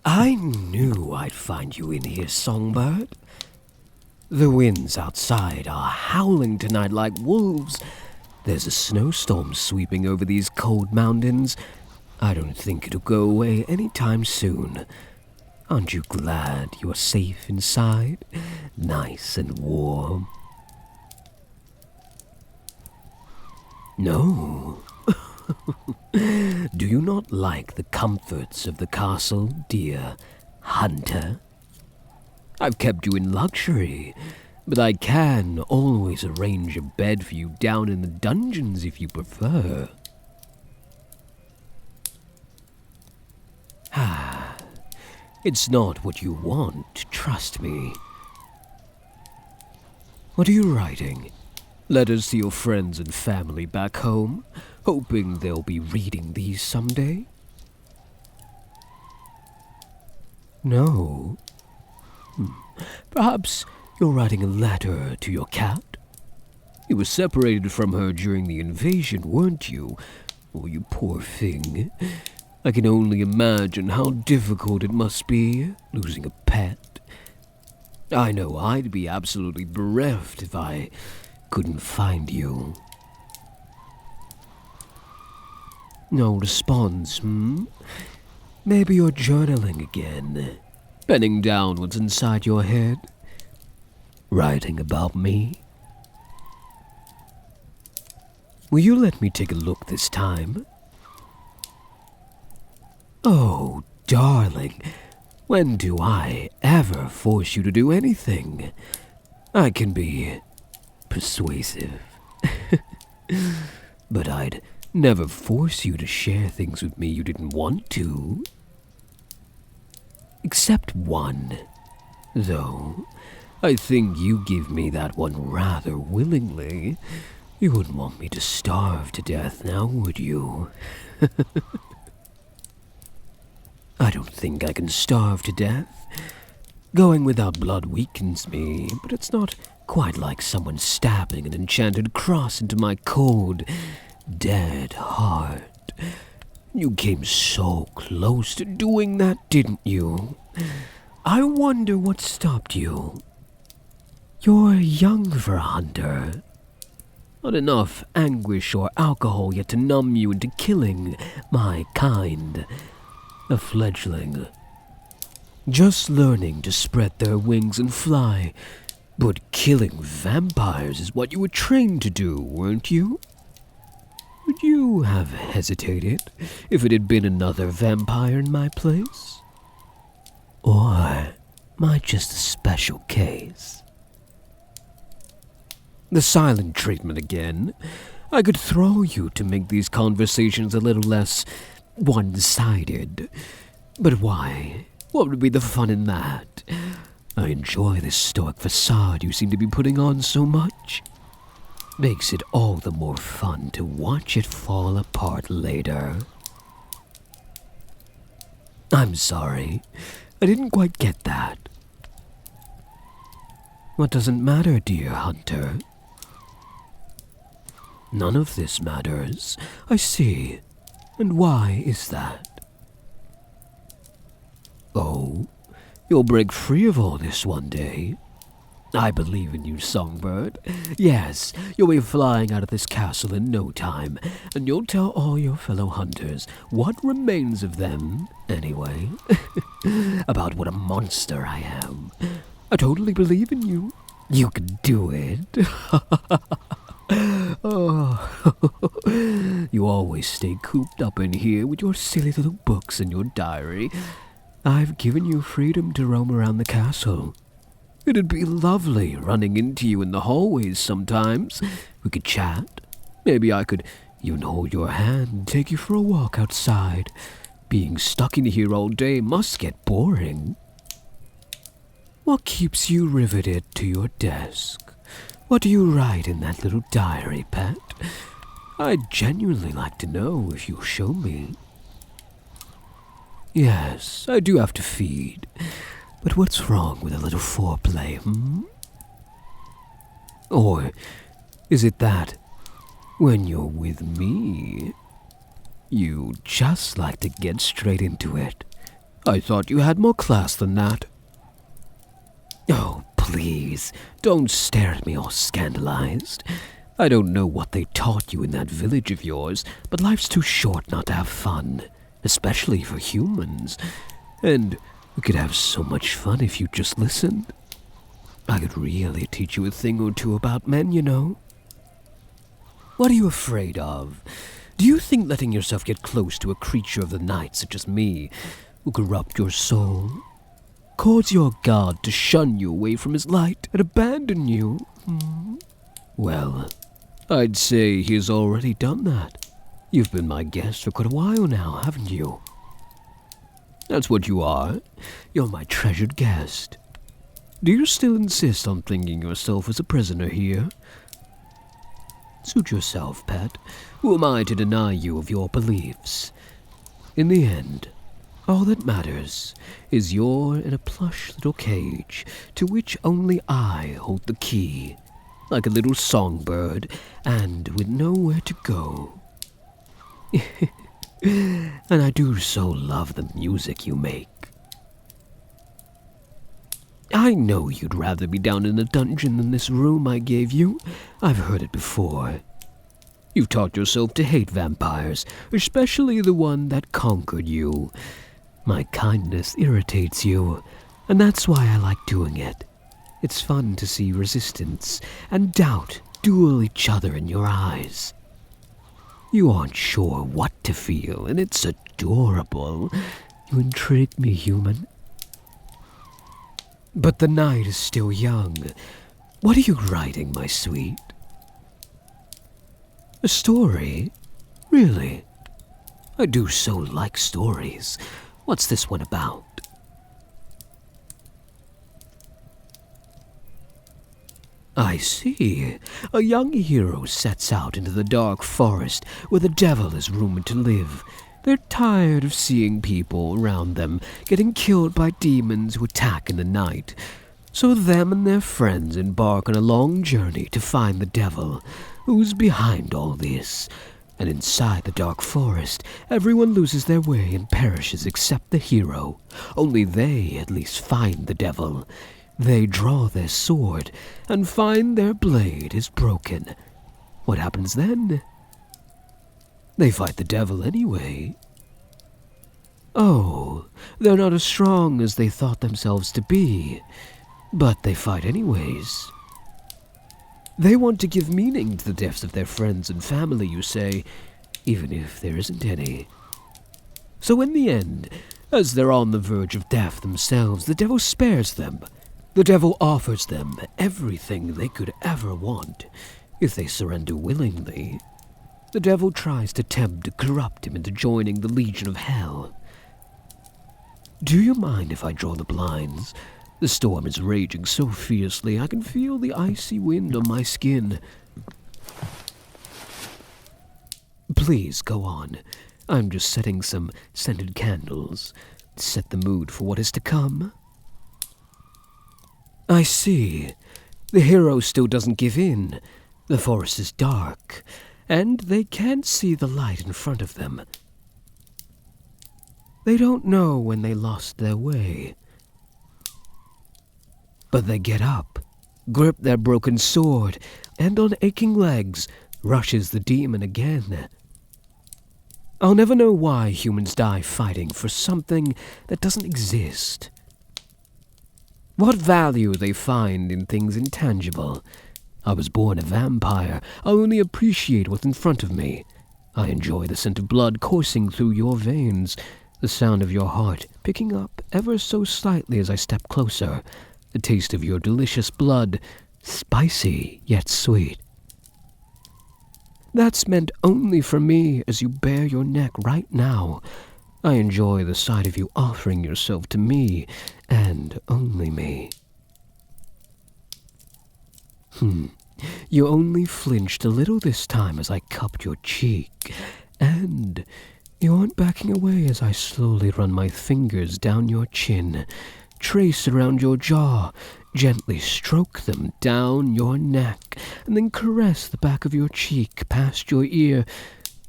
I knew I'd find you in here, Songbird. The winds outside are howling tonight like wolves. There's a snowstorm sweeping over these cold mountains. I don't think it'll go away anytime soon. Aren't you glad you're safe inside? Nice and warm. No. Do you not like the comforts of the castle, dear hunter? I've kept you in luxury, but I can always arrange a bed for you down in the dungeons if you prefer. It's not what you want, trust me. What are you writing? Letters to your friends and family back home, hoping they'll be reading these someday? No. Perhaps you're writing a letter to your cat? You were separated from her during the invasion, weren't you? Oh, you poor thing. I can only imagine how difficult it must be, losing a pet. I know I'd be absolutely bereft if I couldn't find you. No response, Maybe you're journaling again, penning down what's inside your head, writing about me. Will you let me take a look this time? Oh, darling, when do I ever force you to do anything? I can be persuasive, but I'd never force you to share things with me you didn't want to. Except one, though. I think you give me that one rather willingly. You wouldn't want me to starve to death now, would you? I don't think I can starve to death. Going without blood weakens me, but it's not quite like someone stabbing an enchanted cross into my cold, dead heart. You came so close to doing that, didn't you? I wonder what stopped you. You're young for a hunter. Not enough anguish or alcohol yet to numb you into killing my kind. A fledgling. Just learning to spread their wings and fly. But killing vampires is what you were trained to do, weren't you? Would you have hesitated if it had been another vampire in my place? Or am I just a special case? The silent treatment again. I could throw you to make these conversations a little less one-sided. But why? What would be the fun in that? I enjoy this stoic facade you seem to be putting on so much. Makes it all the more fun to watch it fall apart later. I'm sorry. I didn't quite get that. What doesn't matter, dear hunter? None of this matters. I see. And why is that? Oh, you'll break free of all this one day. I believe in you, Songbird. Yes, you'll be flying out of this castle in no time, and you'll tell all your fellow hunters, what remains of them, anyway, about what a monster I am. I totally believe in you. You can do it. Oh, you always stay cooped up in here with your silly little books and your diary. I've given you freedom to roam around the castle. It'd be lovely running into you in the hallways sometimes. We could chat. Maybe I could even hold your hand and take you for a walk outside. Being stuck in here all day must get boring. What keeps you riveted to your desk? What do you write in that little diary, pet? I'd genuinely like to know if you'll show me. Yes, I do have to feed. But what's wrong with a little foreplay, Or is it that, when you're with me, you just like to get straight into it? I thought you had more class than that. Oh, please, don't stare at me all scandalized. I don't know what they taught you in that village of yours, but life's too short not to have fun, especially for humans. And we could have so much fun if you just listened. I could really teach you a thing or two about men, you know. What are you afraid of? Do you think letting yourself get close to a creature of the night such as me will corrupt your soul? Cause your God to shun you away from his light and abandon you? Well, I'd say he has already done that. You've been my guest for quite a while now, haven't you? That's what you are. You're my treasured guest. Do you still insist on thinking yourself as a prisoner here? Suit yourself, pet. Who am I to deny you of your beliefs? In the end, all that matters is you're in a plush little cage to which only I hold the key, like a little songbird, and with nowhere to go. And I do so love the music you make. I know you'd rather be down in a dungeon than this room I gave you. I've heard it before. You've taught yourself to hate vampires, especially the one that conquered you. My kindness irritates you, and that's why I like doing it. It's fun to see resistance and doubt duel each other in your eyes. You aren't sure what to feel, and it's adorable. You intrigue me, human. But the night is still young. What are you writing, my sweet? A story? Really? I do so like stories. What's this one about? I see. A young hero sets out into the dark forest where the devil is rumored to live. They're tired of seeing people around them getting killed by demons who attack in the night. So them and their friends embark on a long journey to find the devil, who's behind all this. And inside the dark forest, everyone loses their way and perishes except the hero. Only they at least find the devil. They draw their sword and find their blade is broken. What happens then? They fight the devil anyway. Oh, they're not as strong as they thought themselves to be, but they fight anyways. They want to give meaning to the deaths of their friends and family, you say, even if there isn't any. So in the end, as they're on the verge of death themselves, the devil spares them. The devil offers them everything they could ever want, if they surrender willingly. The devil tries to tempt to corrupt him into joining the Legion of Hell. Do you mind if I draw the blinds? The storm is raging so fiercely I can feel the icy wind on my skin. Please go on. I'm just setting some scented candles to set the mood for what is to come. I see. The hero still doesn't give in. The forest is dark, and they can't see the light in front of them. They don't know when they lost their way. But they get up, grip their broken sword, and on aching legs rushes the demon again. I'll never know why humans die fighting for something that doesn't exist. What value they find in things intangible. I was born a vampire. I only appreciate what's in front of me. I enjoy the scent of blood coursing through your veins, the sound of your heart picking up ever so slightly as I step closer, the taste of your delicious blood, spicy yet sweet. That's meant only for me as you bare your neck right now. I enjoy the sight of you offering yourself to me, and only me. You only flinched a little this time as I cupped your cheek, and you aren't backing away as I slowly run my fingers down your chin, trace around your jaw, gently stroke them down your neck, and then caress the back of your cheek past your ear,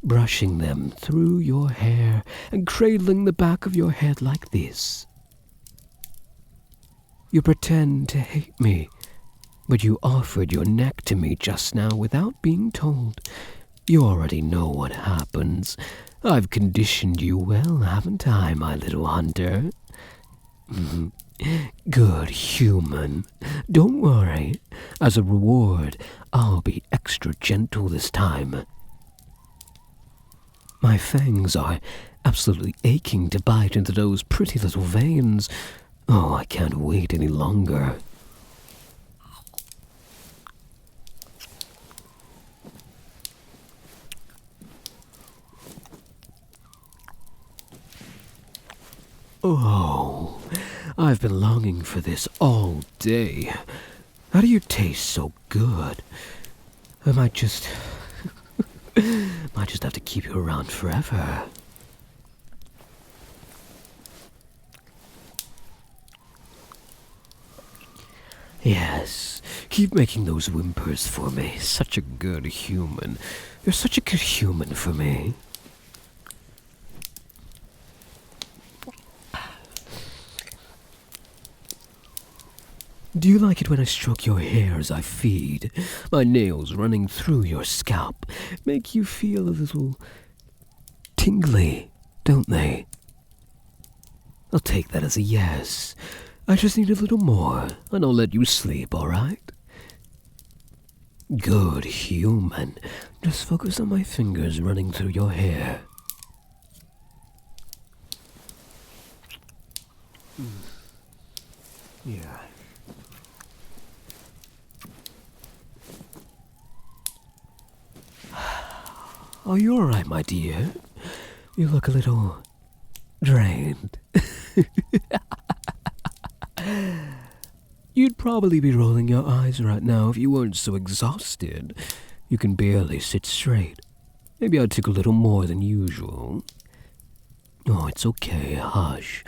brushing them through your hair and cradling the back of your head like this. You pretend to hate me, but you offered your neck to me just now without being told. You already know what happens. I've conditioned you well, haven't I, my little hunter? Good human. Don't worry. As a reward, I'll be extra gentle this time. My fangs are absolutely aching to bite into those pretty little veins. Oh, I can't wait any longer. Oh, I've been longing for this all day. How do you taste so good? I might just have to keep you around forever. Yes, keep making those whimpers for me. Such a good human. You're such a good human for me. Do you like it when I stroke your hair as I feed? My nails running through your scalp make you feel a little tingly, don't they? I'll take that as a yes. I just need a little more, and I'll let you sleep, all right? Good human. Just focus on my fingers running through your hair. Yeah. Oh, you all right, my dear? You look a little drained. You'd probably be rolling your eyes right now if you weren't so exhausted. You can barely sit straight. Maybe I took a little more than usual. Oh, it's okay, hush.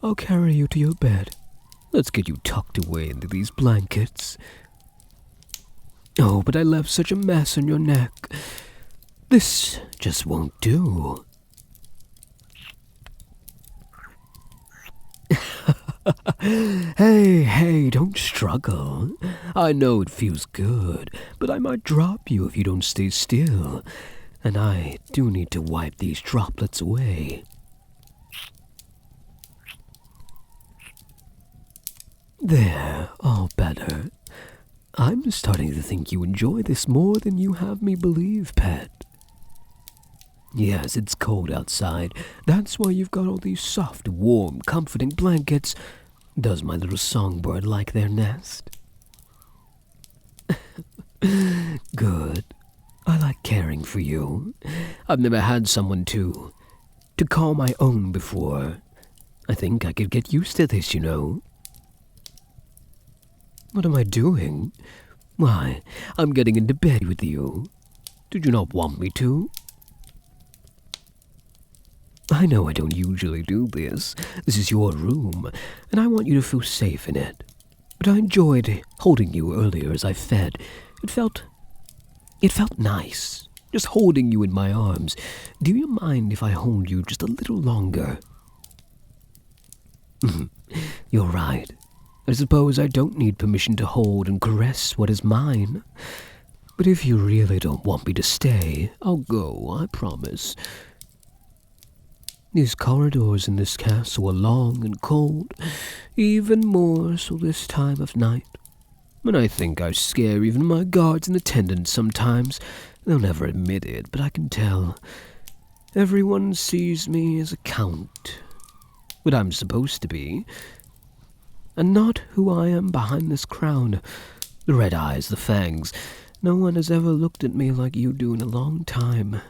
I'll carry you to your bed. Let's get you tucked away into these blankets. Oh, but I left such a mess on your neck. This just won't do. Hey, don't struggle. I know it feels good, but I might drop you if you don't stay still. And I do need to wipe these droplets away. There, all better. I'm starting to think you enjoy this more than you have me believe, pet. Yes, it's cold outside. That's why you've got all these soft, warm, comforting blankets. Does my little songbird like their nest? Good. I like caring for you. I've never had someone to call my own before. I think I could get used to this, you know. What am I doing? Why, I'm getting into bed with you. Did you not want me to? I know I don't usually do this. This is your room, and I want you to feel safe in it. But I enjoyed holding you earlier as I fed. It felt nice, just holding you in my arms. Do you mind if I hold you just a little longer? You're right. I suppose I don't need permission to hold and caress what is mine. But if you really don't want me to stay, I'll go, I promise. These corridors in this castle are long and cold, even more so this time of night. And I think I scare even my guards and attendants sometimes. They'll never admit it, but I can tell. Everyone sees me as a count, what I'm supposed to be, and not who I am behind this crown. The red eyes, the fangs. No one has ever looked at me like you do in a long time.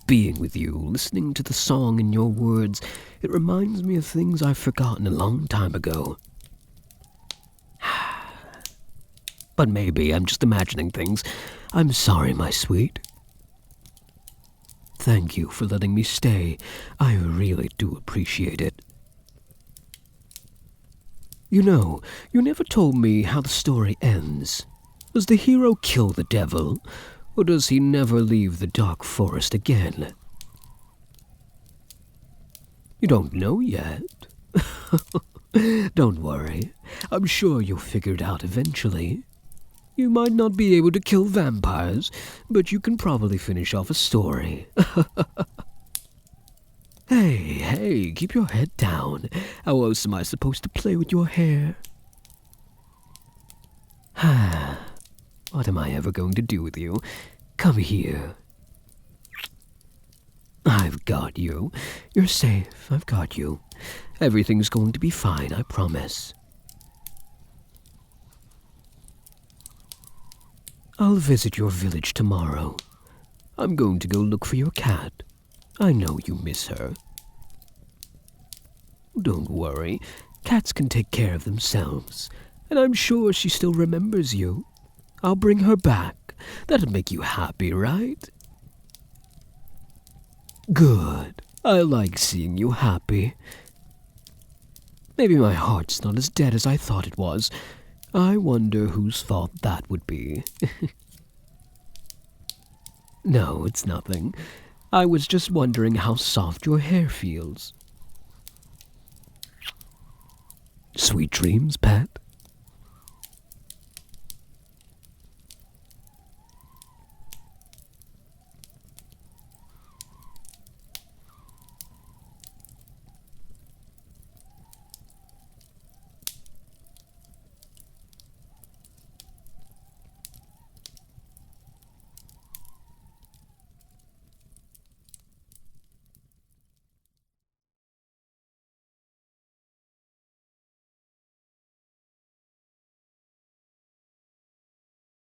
Being with you, listening to the song in your words, it reminds me of things I've forgotten a long time ago. But maybe I'm just imagining things. I'm sorry, my sweet. Thank you for letting me stay. I really do appreciate it. You know, you never told me how the story ends. Does the hero kill the devil? Or does he never leave the dark forest again? You don't know yet. Don't worry. I'm sure you'll figure it out eventually. You might not be able to kill vampires, but you can probably finish off a story. Hey, keep your head down. How else am I supposed to play with your hair? What am I ever going to do with you? Come here. I've got you. You're safe. I've got you. Everything's going to be fine, I promise. I'll visit your village tomorrow. I'm going to go look for your cat. I know you miss her. Don't worry. Cats can take care of themselves. And I'm sure she still remembers you. I'll bring her back. That'll make you happy, right? Good. I like seeing you happy. Maybe my heart's not as dead as I thought it was. I wonder whose fault that would be. No, it's nothing. I was just wondering how soft your hair feels. Sweet dreams, pet.